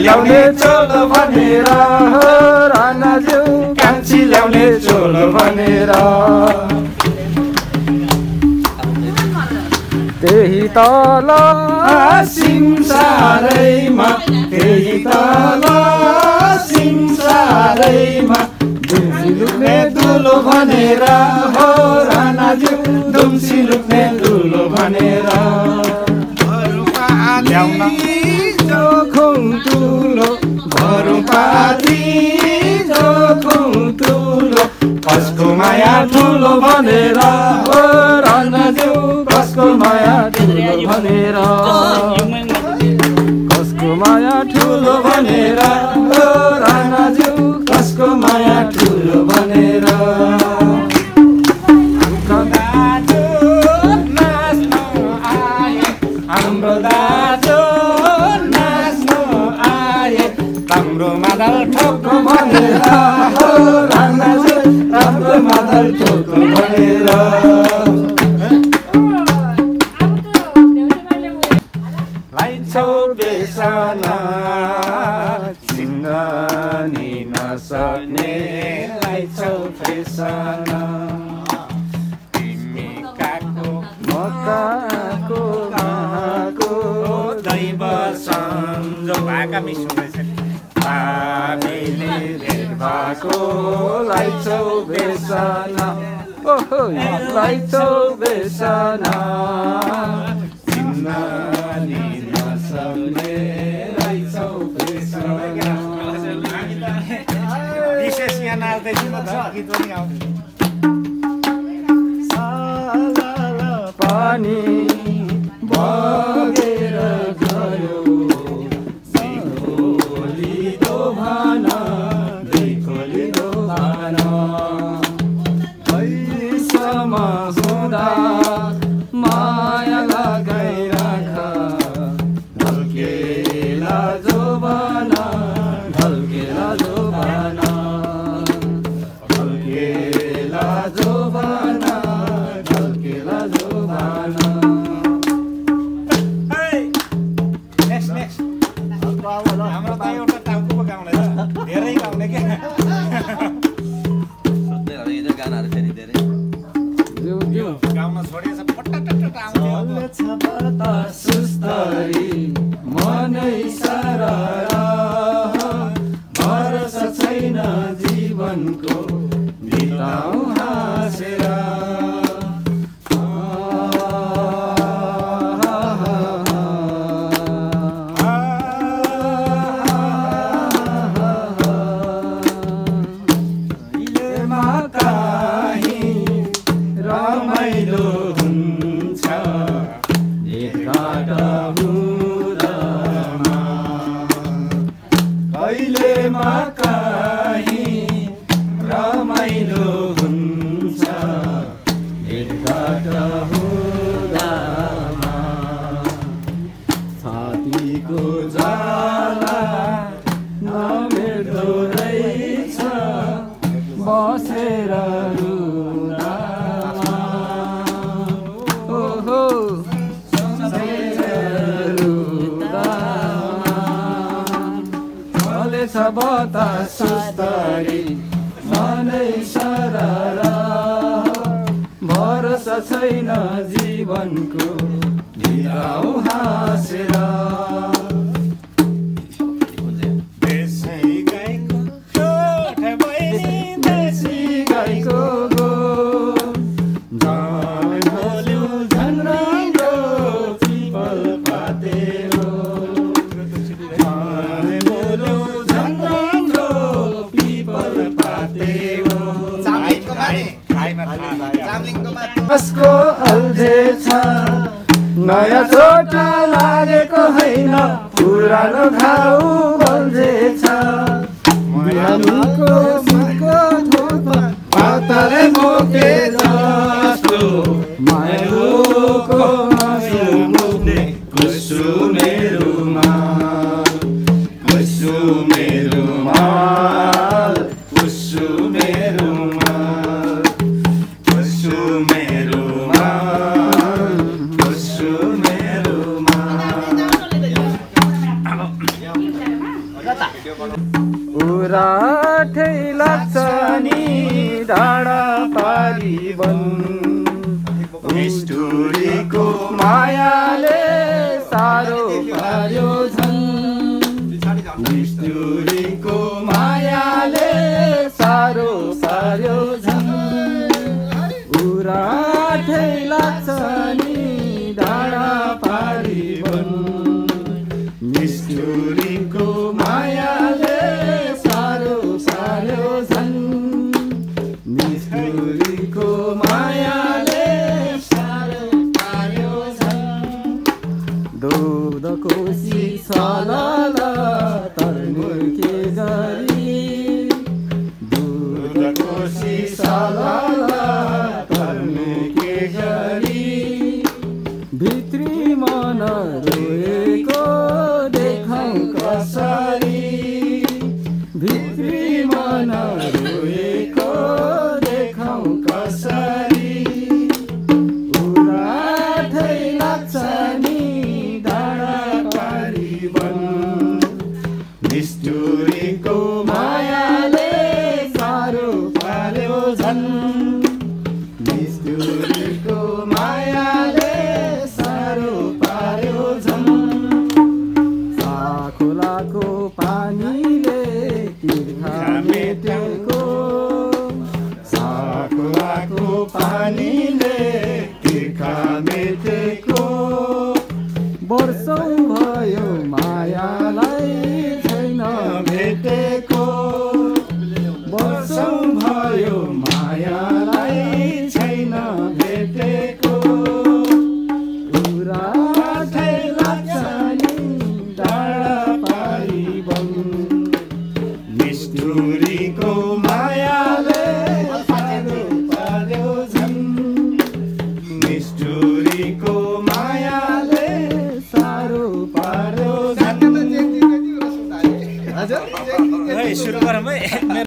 ल्याउने चोलो भनेर राणाज्यू कान्छी ल्याउने चोलो भनेर त्यही तल सिमसारैमा त्यही तल सिमसारैमा दुम्सी लुक्ने दुलो भनेर हो राणाज्यू दुम्सी लुक्ने दुलो भनेर ल्याउन जोखुङ तुलो भरुपाती जोखुङ तुलो कसको माया ठुलो भनेर हो राणाज्यू कसको माया ठुलो भनेर कसको माया ठुलो भनेर हो राणाज्यू कसको माया ठुलो भनेर हाम्रो दाजु नाच्नु आए राम्रो मादल ठोक्नु भनेर हो राणाज्यू राम्रो मादल ठोक्नु भनेर लाइछौ बेसना चिन्न नि नसक्ने लाइछौ बेसना तिमी काको मकाको दैव संजोग भाका मिस हुँदैछ हामीले भेट भएको लाइछौ बेसना ओहो लाइछौ बेसना चिन्न नि नसक्ने लाइछौ बेसना विशेष यहाँ नाच्दैछु म त गीत पनि आउँछ पानी बगेर गयो देखोलिदो भान ऐसम्म हुँदा माया लगाइराख ढल्केला जोबान ढल्केला जोबान ढल्केला जोबान ढल्केला जोबान हाम्रो त एउटा टाउको पो गाउँदैछ धेरै गाउने के सोध्दै गानाहरू फेरि धेरै गाउन छोडिएछ फटाफट आउँछ सुस्तरी मनै सररा भरोसा छैन जीवनको बिताउ हाँसेर बता सुस्तरी मनै सररा भरोसा छैन जीवनको बिताउ हाँसेर देशै गाईको गोठ बहिनी देशी गाईको गो झन् भोल्यो झन् राम्रो पिपल पातेरो कसको अल्झेछ नयाँ चोट लागेको होइन पुरानो घाउ बल्झेछ मुको पातले मोके जस्तो मायालुको मुक्ने कुसुमेरुमा कुसुमेरुमा कुसुमेरुमा उराठै लाग्छ नि डाँडा पारी वन निष्ठुरीको मायाले सारो पार्यो झन् निष्ठुरीको मायाले सारो पार्यो झन् उराठै लाग्छ नि डाँडा पारी वन निष्ठुरीको मायाले सारो पार्यो झन् निष्ठुरीको मायाले दुधकोशी सलला तर्नु के गरी दुधकोशी सलला तर्नु के गरी भित्री मन रोएको देखाउँ कसरी भित्री मन रोएको देखाउँ कसरी उराठै लाग्छ नि निष्ठुरीको मायाले सारो पार्यो झन् निष्ठुरीको मायाले सारो पार्यो झन् साखोलाको पानीले तिर्खा मेटेको साखोलाको पानीले तिर्खा मेटेको वर्षौं भयो मायालाई छैन भेटेको वर्षौं भयो मायालाई छैन भेटेको उराठै लाग्छ नि डाँडा पारी वन निष्ठुरीको मायाले सारो पार्यो झन् निष्ठुरीको मायाले सारो पार्यो झन्। सुरु गरौँ है।